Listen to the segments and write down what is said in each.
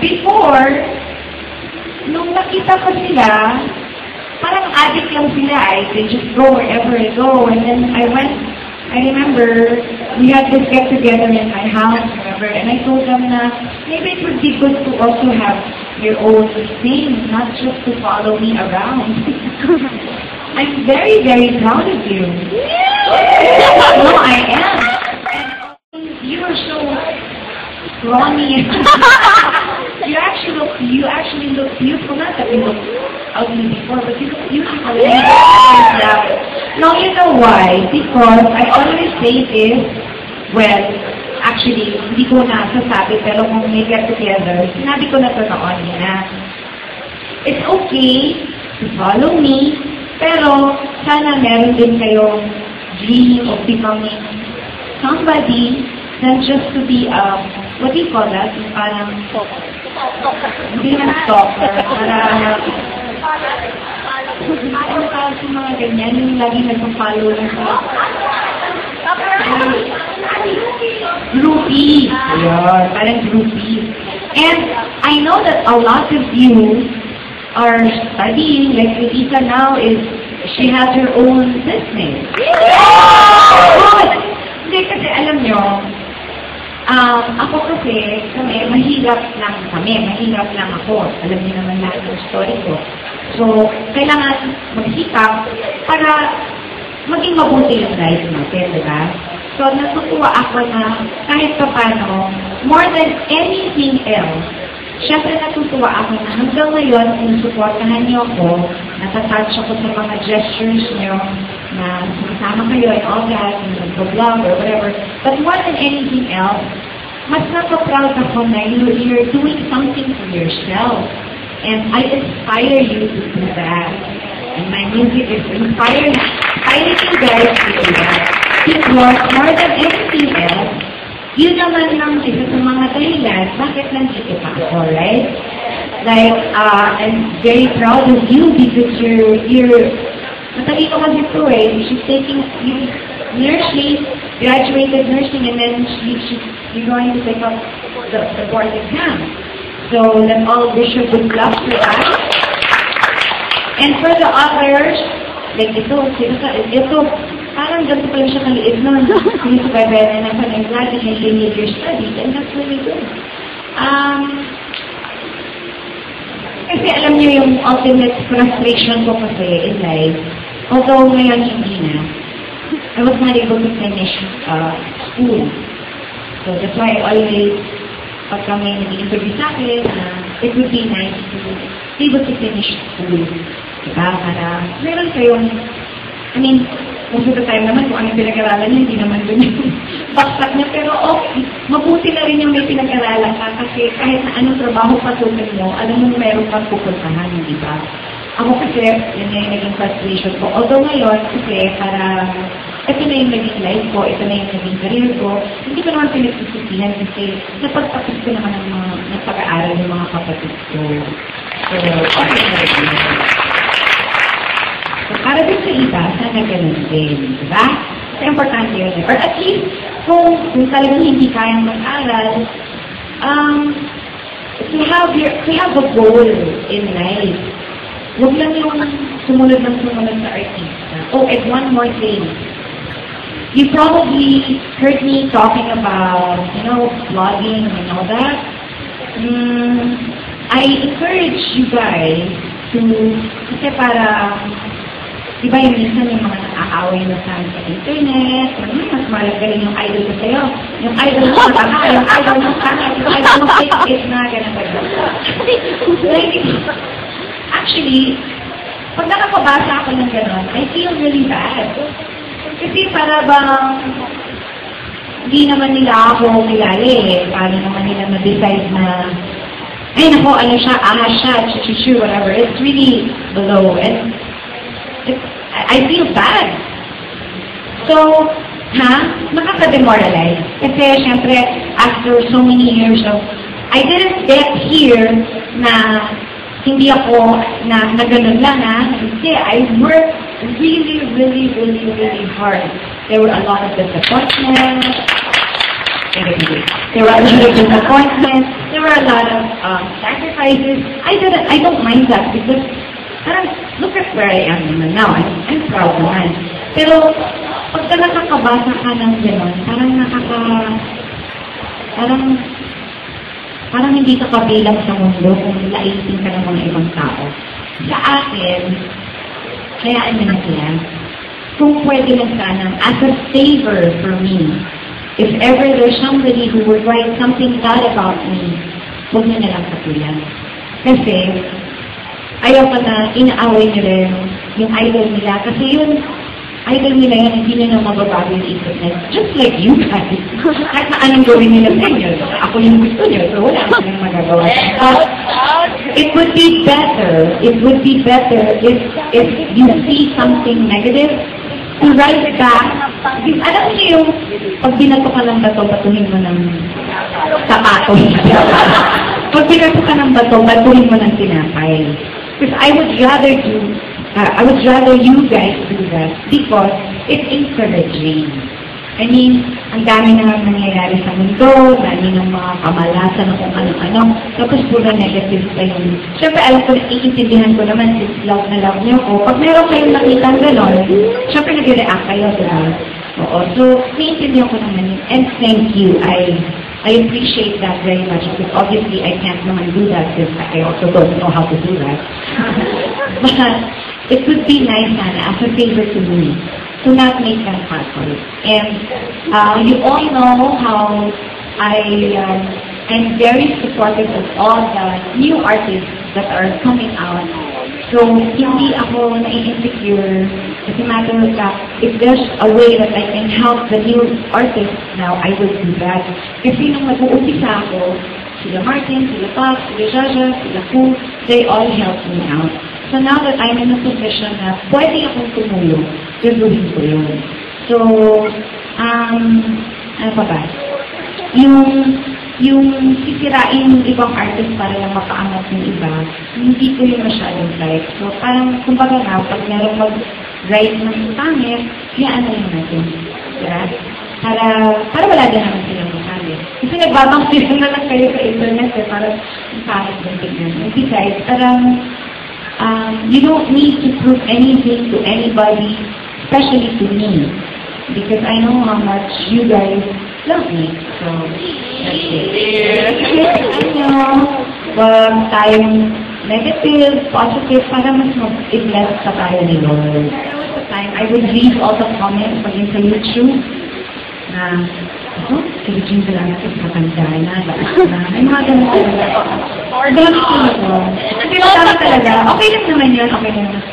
before, nung nakita ko sila, parang addict lang sila. They just go wherever I go. And then I remember, we had this get-together in my house, remember, and I told them na maybe it would be good to also have your own thing, not just to follow me around. I'm very, very proud of you. No, I am. And you are so scrawny. You actually look beautiful. Not that you look ugly before, but you look beautiful. No, you know why? Because I always say this, well, actually, hindi ko na sasabi, pero kung may get together, sinabi ko na to noon na, it's okay to follow me, pero sana meron din kayong dream of becoming somebody than just to be, what do you call that? Parang, hindi naman stalker, parang, ano tawag sa mga ganyan, yung lagi nagpa-follow lang sa groupie. Ayan, parang groupie. And I know that a lot of you are studying, like Lisa now she has her own business. Hindi, kasi alam nyo, ako kasi, mahirap lang ako. Alam niyo naman lahat ng story ko. So, kailangan magsikap para maging mabuti yung life natin, diba? So, natutuwa ako na kahit pa paano, more than anything else, syempre natutuwa ako na hanggang ngayon, sinusuportahan niyo ako, natatouch ako sa mga gestures niyo, na sumasama kayo and all that, and nag-vlog or whatever. But more than anything else, mas napaproud ako na you're doing something for yourself. And I inspire you to do that. And my music is inspiring you guys to do that. Because more than anything else, yun naman ang isa sa mga dahilan, bakit nandito pa ako, right? Like, I'm very proud of you because you're matalino kasi ito she's taking nursing, graduated nursing, and then you're going to take up the board exam. So let's all wish her good luck for that. And for the others, like ito, parang ganito pala siya kaliit nun. Yung survivor na I'm glad you continued your studies, and that's really good. Kasi alam niyo yung ultimate frustration ko kasi in life, although ngayon hindi na, I was not able to finish school. So that's why I always, pagka may nag-interview sa akin, it would be nice to be able to finish school. Diba? Para meron kayong, I mean, most of the time naman, kung anong pinag-aralan niya, hindi naman dun yung baksak niya. Pero okay, mabuti na rin yung may pinag-aralan ka kasi kahit na anong trabaho pasukin mo, alam mo meron kang pupuntahan, di ba? Ako kasi, yun na yung naging frustration ko. Although ngayon, kasi para ito na yung naging life ko, ito na yung naging career ko, hindi ko naman pinagsusisihan kasi napagtapos ko naman ng pag-aaral ng mga kapatid ko. So, okay na rin. So, para din sa iba, sana ganun din, di ba? So, importante yun. Or at least, kung talagang hindi kayang mag-aral, to have a goal in life. Huwag lang yung sumunod sa artista. Oh, and one more thing. You probably heard me talking about, vlogging and all that. I encourage you guys to, kasi para, diba yung minsan yung mga nakaaway na sa internet, mas malagaling yung idol ko sa'yo. Yung idol mo tama, yung idol mo tama, yung idol mo fake na, ganun ba yun? Actually, pag nakapabasa ako ng gano'n, I feel really bad. Kasi para bang hindi naman nila ako kilala Paano naman nila ma-decide na ay nako, ano siya, ahas siya, chuchu, whatever. It's really below. And I feel bad. So, nakaka-demoralize. Kasi, syempre, after so many years of, I didn't get here na hindi ako na ganun lang Kasi I worked really, really, really, really hard. There were a lot of disappointments. There were a lot of disappointments. There were a lot of sacrifices. I don't mind that because look at where I am naman now. I'm proud naman. Pero pagka nakakabasa ka ng gano'n, parang hindi ka kabilang sa mundo kung laitin ka ng mga ibang tao. Sa akin, hayaan nyo na sila. Kung pwede lang sana, as a favor for me, if ever there's somebody who would write something bad about me, huwag nyo na lang katulan. Kasi, ayaw pa na inaaway nyo rin yung idol nila. Kasi yun, idol nila yan, hindi nyo na mababago yung isip nila. Just like you guys. Kahit na anong gawin nila sa inyo. Ako yung gusto nyo, so wala akong nang magagawa. It would be better if you see something negative, to write back. Alam niyo yung pag binato ka ng bato, batuhin mo ng sapatos. Pag binato ka ng bato, batuhin mo ng tinapay. Because I would rather you guys do that because it's encouraging. I mean, ang dami na nangyayari sa mundo, dami ng mga kamalasan kung ano-ano, tapos puro negative pa yun. Siyempre, alam ko, iintindihan ko naman, since love na love niyo ko. Pag meron kayong nakita gano'n, siyempre nag-react kayo, diba? Oo. So, naiintindihan ko naman yun. And thank you. I appreciate that very much because obviously I can't naman do that because I also don't know how to do that. But it would be nice, Sana, as a favor to me, to not make that happen. And you all know how I'm very supportive of all the new artists that are coming out. So, hindi ako na-insecure. As a matter of fact, if there's a way that I can help the new artists now, I will do that. Kasi nung nag-uumpisa ako, sila Martin, sila Pop, sila Jaja, sila Poo, they all helped me out. So now that I'm in a position na pwede akong tumulong, gagawin ko yun. So, ano pa ba? Yung sisirain yung ibang artist para lang makaangat ng iba, hindi ko yung masyadong like. So, parang, kumbaga na, pag merong mag-write ng pangit, hayaan na lang natin. Diba? Para wala din naman silang masabi. Kasi nagbabang-sila na lang kayo sa internet, para ang pangit ng tignan. And besides, parang, you don't need to prove anything to anybody, especially to me. Because I know how much you guys love me. So, that's it. I know. Wag tayong negative, positive, para mas mag-bless sa tayo ni Lord. There was a time, I would read all the comments pag sa YouTube na, si Regine Villana ito sa kandaan na, may mga ganun talaga. Or ganun ko. Kasi matama talaga, okay lang naman yun, okay lang naman.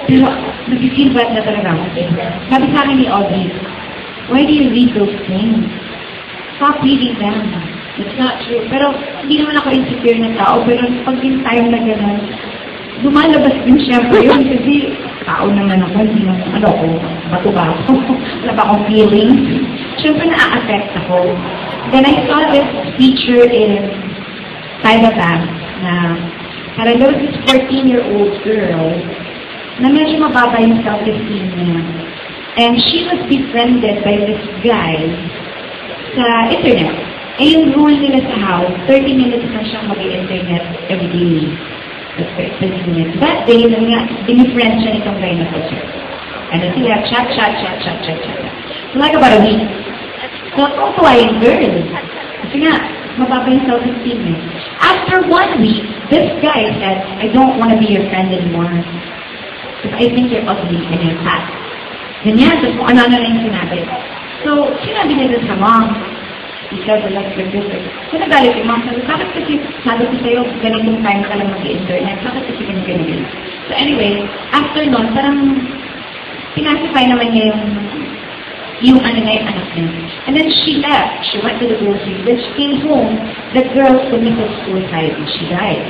Pero, nag-feel bad na talaga ako. Sabi sa akin ni Audrey, why do you read those things? Stop reading them. It's not true. Pero, hindi naman ako insecure na tao, pero pag yung time na gano'n, lumalabas din siyempre yun, kasi tao naman ako, hindi naman, ano ako, bato ba ako? Wala ba akong feelings? Siyempre na-affect ako. Then I saw this feature in Tyler Banks na parang there was this 14-year-old girl na medyo mababa yung self-esteem niya. And she was befriended by this guy sa internet. Eh yung rule nila sa house, 30 minutes na siyang mag-internet every day. That's 30 minutes. That day, binifriend siya nitong guy na po siya. And then sila, chat. So like about a week. So ako yung girl. Kasi nga, mababa yung self-esteem niya. After 1 week, this guy said, I don't want to be your friend anymore. Because I think you're ugly and you're fat. Ganyan, so kung ano-ano na yung sinabi. So, sinabi niya sa mom, he said, like, so nagalit yung mom, sabi, bakit kasi, sabi ko sa'yo, ganitong time ka lang mag-i-internet, bakit kasi ganyan. So anyway, after nun, parang, pinasify naman niya yung ano na yung anak niya. And then she left. She went to the grocery. When she came home, the girl committed suicide and she died.